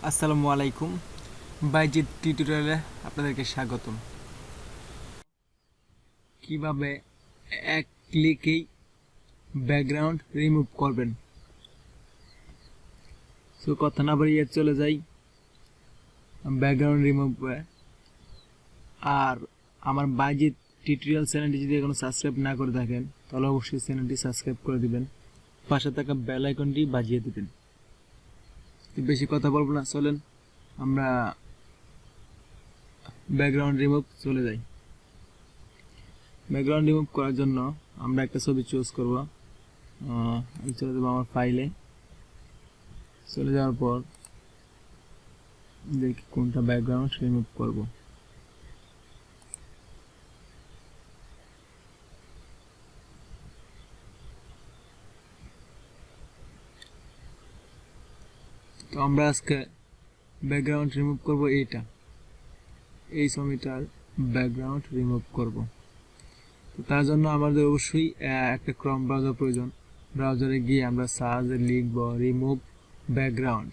আসসালামু আলাইকুম। বাইজিৎ টিউটোরিয়ালে আপনাদেরকে স্বাগতম। কিভাবে এক ক্লিকেই ব্যাকগ্রাউন্ড রিমুভ করবেন। সো কথা না বাড়িয়ে চলে যাই ব্যাকগ্রাউন্ড রিমুভ। আর আমার বাইজিৎ টিউটোরিয়াল চ্যানেলটি যদি এখনো সাবস্ক্রাইব না করে থাকেন তাহলে অবশ্যই চ্যানেলটি সাবস্ক্রাইব করে দিবেন, পাশে থাকা বেল আইকনটি বাজিয়ে দিবেন। বেশি কথা বলবো না, চলেন আমরা ব্যাকগ্রাউন্ড রিমুভ চলে যাই। ব্যাকগ্রাউন্ড রিমুভ করার জন্য আমরা একটা ছবি চুজ করব। আমি চলে যাবো আমার ফাইলে। চলে যাওয়ার পর দেখি কোনটা ব্যাকগ্রাউন্ড রিমুভ করব। তো আমরা আজকে ব্যাকগ্রাউন্ড রিমুভ করব এই ছবিটার ব্যাকগ্রাউন্ড রিমুভ করব। তো তার জন্য আমাদের অবশ্যই একটা ক্রোম ব্রাউজার প্রয়োজন। ব্রাউজারে গিয়ে আমরা সার্চে লিখব রিমুভ ব্যাকগ্রাউন্ড।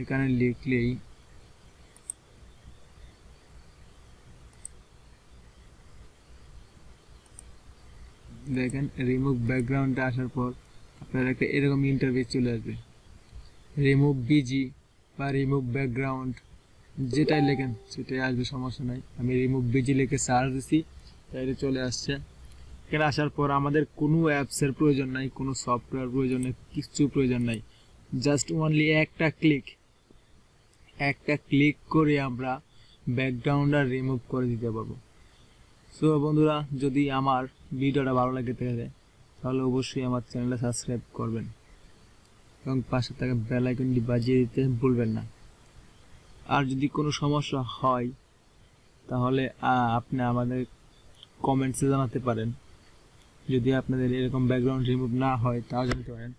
এখানে লিখলেই দেখেন রিমুভ ব্যাকগ্রাউন্ডে আসার পর আপনার একটা এরকম ইন্টারফেস চলে আসবে। রিমুভ বিজি বা রিমুভ ব্যাকগ্রাউন্ড যেটাই লেখেন সেটাই আসবে, সমস্যা নাই। আমি রিমুভ বিজি লিখে সার্চ দিছি, তাইলে চলে আসছে। এখানে আসার পর আমাদের কোনো অ্যাপসের প্রয়োজন নাই, কোনো সফটওয়্যার প্রয়োজন নেই, কিছু প্রয়োজন নাই। জাস্ট অনলি একটা ক্লিক করে আমরা ব্যাকগ্রাউন্ডটা রিমুভ করে দিতে পারবো। সো বন্ধুরা, যদি আমার ভিডিওটা ভালো লাগে থাকে তাহলে অবশ্যই আমার চ্যানেলটা সাবস্ক্রাইব করবেন এবং পাশে থাকা বেল আইকনটি বাজিয়ে দিতে ভুলবেন না। আর যদি কোনো সমস্যা হয় তাহলে আপনি আমাদের কমেন্টসে জানাতে পারেন। যদি আপনাদের এরকম ব্যাকগ্রাউন্ড রিমুভ না হয় তাও জানতে পারেন।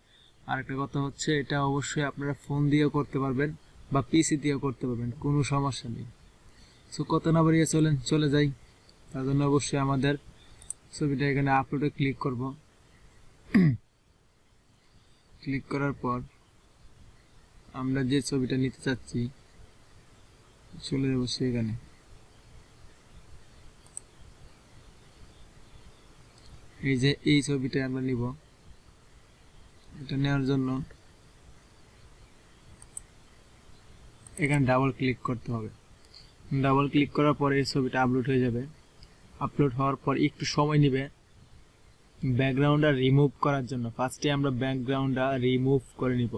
আর একটা কথা হচ্ছে, এটা অবশ্যই আপনারা ফোন দিয়েও করতে পারবেন বা পিসি দিয়েও করতে পারবেন, কোনো সমস্যা নেই। সো কথা না বাড়িয়ে চলে যাই। তার জন্য অবশ্যই আমাদের ছবিটা এখানে আপলোডে ক্লিক করব। ক্লিক করার পর আমরা যে ছবিটা নিতে চাচ্ছি চলে যাব সেখানে। এই যে এই ছবিটা আমরা নিব, এটা নেওয়ার জন্য এখানে ডাবল ক্লিক করতে হবে। ডাবল ক্লিক করার পরে এই ছবিটা আপলোড হয়ে যাবে। আপলোড হওয়ার পর একটু সময় নেবে ব্যাকগ্রাউন্ডটা রিমুভ করার জন্য। ফার্স্টে আমরা ব্যাকগ্রাউন্ডটা রিমুভ করে নিব।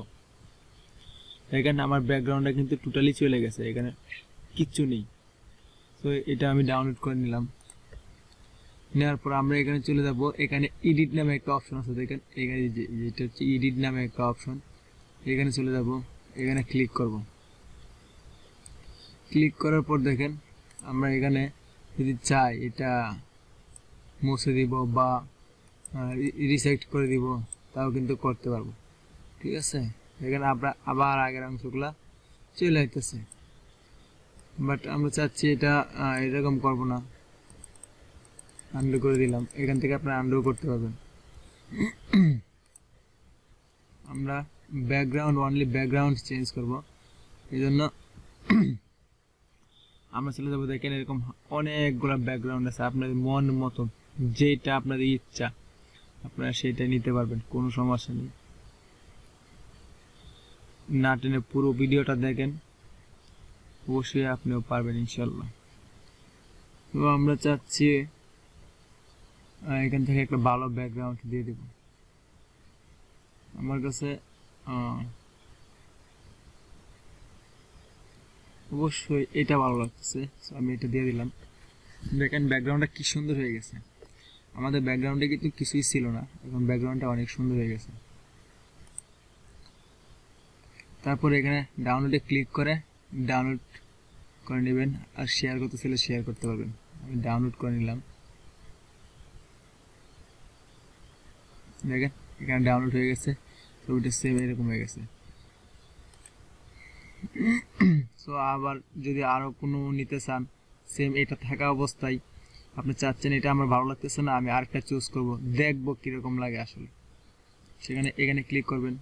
এখানে আমার ব্যাকগ্রাউন্ডটা কিন্তু টোটালি চলে গেছে, এখানে কিচ্ছু নেই। তো এটা আমি ডাউনলোড করে নিলাম। নেওয়ার পর আমরা এখানে চলে যাব। এখানে এডিট নামে একটা অপশন আছে, দেখেন এখানে যেটা হচ্ছে এডিট নামে একটা অপশন। এখানে চলে যাব, এখানে ক্লিক করব। ক্লিক করার পর দেখেন আমরা এখানে যদি চাই এটা মুছে দিব বা রিসেক্ট করে দিব তাও কিন্তু করতে পারবো, ঠিক আছে। এখানে আমরা আবার আগের অংশগুলা চলে আসতেছে, বাট আমরা চাচ্ছি এটা এরকম করব না। আন্ডু করে দিলাম, এখান থেকে আপনারা আন্ডু করতে পারবেন। আমরা অনলি ব্যাকগ্রাউন্ড চেঞ্জ করব, এই জন্য আমরা চলে যাবো। দেখেন এরকম অনেকগুলো ব্যাকগ্রাউন্ড আছে, আপনাদের মন মতো যেটা আপনাদের ইচ্ছা আপনারা সেটা নিতে পারবেন, কোনো সমস্যা নেই। না টেনে পুরো ভিডিওটা দেখেন, অবশ্যই আপনিও পারবেন ইনশাল্লাহ। তো আমরা চাচ্ছি এখান থেকে একটা ভালো ব্যাকগ্রাউন্ড দিয়ে দেব। আমার কাছে অবশ্যই এটা ভালো লাগছে, আমি এটা দিয়ে দিলাম। দেখেন ব্যাকগ্রাউন্ডটা কি সুন্দর হয়ে গেছে। আমাদের ব্যাকগ্রাউন্ডে কিন্তু কিছুই ছিল না, এখন ব্যাকগ্রাউন্ডটা অনেক সুন্দর হয়ে গেছে। তারপর এখানে ডাউনলোডে ক্লিক করে ডাউনলোড করে নেবেন, আর শেয়ার করতে চাইলে শেয়ার করতে পারবেন। আমি ডাউনলোড করে নিলাম। দেখেন এখানে ডাউনলোড হয়ে গেছে, ছবিটা সেম এরকম হয়ে গেছে। সো আবার যদি আরও কোনো নিতে চান, সেম এটা থাকা অবস্থায় আপনি চাচ্ছেন এটা আমার ভালো লাগতেছে না, আমি আরেকটা চুজ করব, দেখবো কীরকম লাগে আসলে, সেখানে এখানে ক্লিক করবেন।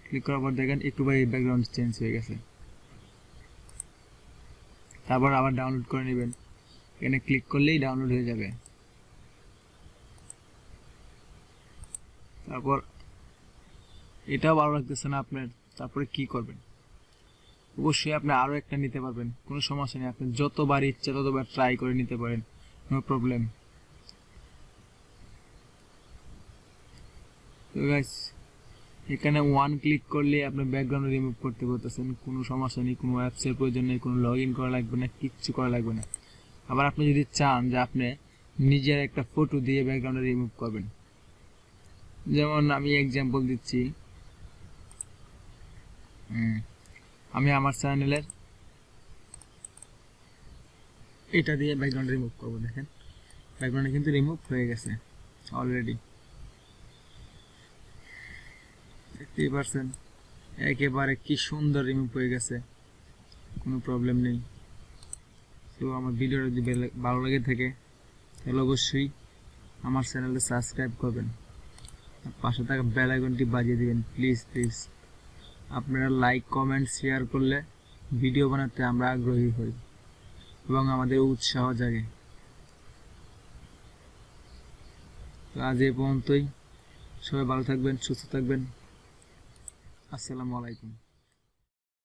ক্লিক করার পর দেখেন একটু পরে ব্যাকগ্রাউন্ড চেঞ্জ হয়ে গেছে। তারপর আবার ডাউনলোড করে নেবেন, এখানে ক্লিক করলেই ডাউনলোড হয়ে যাবে। তারপর এটাও ভালো লাগতেছে না আপনার, তারপরে কি করবেন? অবশ্যই আপনি আরও একটা নিতে পারবেন, কোনো সমস্যা নেই। আপনি যতবার ইচ্ছা ততবার ট্রাই করে নিতে পারেন, নো প্রবলেম। তো গাইস, এখানে ওয়ান ক্লিক করলে আপনি ব্যাকগ্রাউন্ড রিমুভ করতে পারতেছেন, কোনো সমস্যা নেই, কোনো অ্যাপসের প্রয়োজন নেই, কোনো লগ ইন করা লাগবে না, কিচ্ছু করা লাগবে না। আবার আপনি যদি চান যে আপনি নিজের একটা ফটো দিয়ে ব্যাকগ্রাউন্ড রিমুভ করবেন, যেমন আমি এক্সাম্পল দিচ্ছি, আমি আমার চ্যানেলের এটা দিয়ে ব্যাকগ্রাউন্ড রিমুভ করবো। দেখেন ব্যাকগ্রাউন্ডে কিন্তু রিমুভ হয়ে গেছে অলরেডি, দেখতেই পারছেন একেবারে কি সুন্দর রিমুভ হয়ে গেছে, কোনো প্রবলেম নেই। তো আমার ভিডিওটা যদি ভালো লাগে থাকে তাহলে অবশ্যই আমার চ্যানেলটা সাবস্ক্রাইব করবেন, পাশে থাকা বেল আইকনটি বাজিয়ে দিবেন প্লিজ প্লিজ। আপনারা লাইক কমেন্ট শেয়ার করলে ভিডিও বানাতে আমরা আগ্রহী হই এবং আমাদের উৎসাহ জাগে। তো আজ এই পর্যন্তই, সবাই ভালো থাকবেন, সুস্থ থাকবেন। আসসালামু আলাইকুম।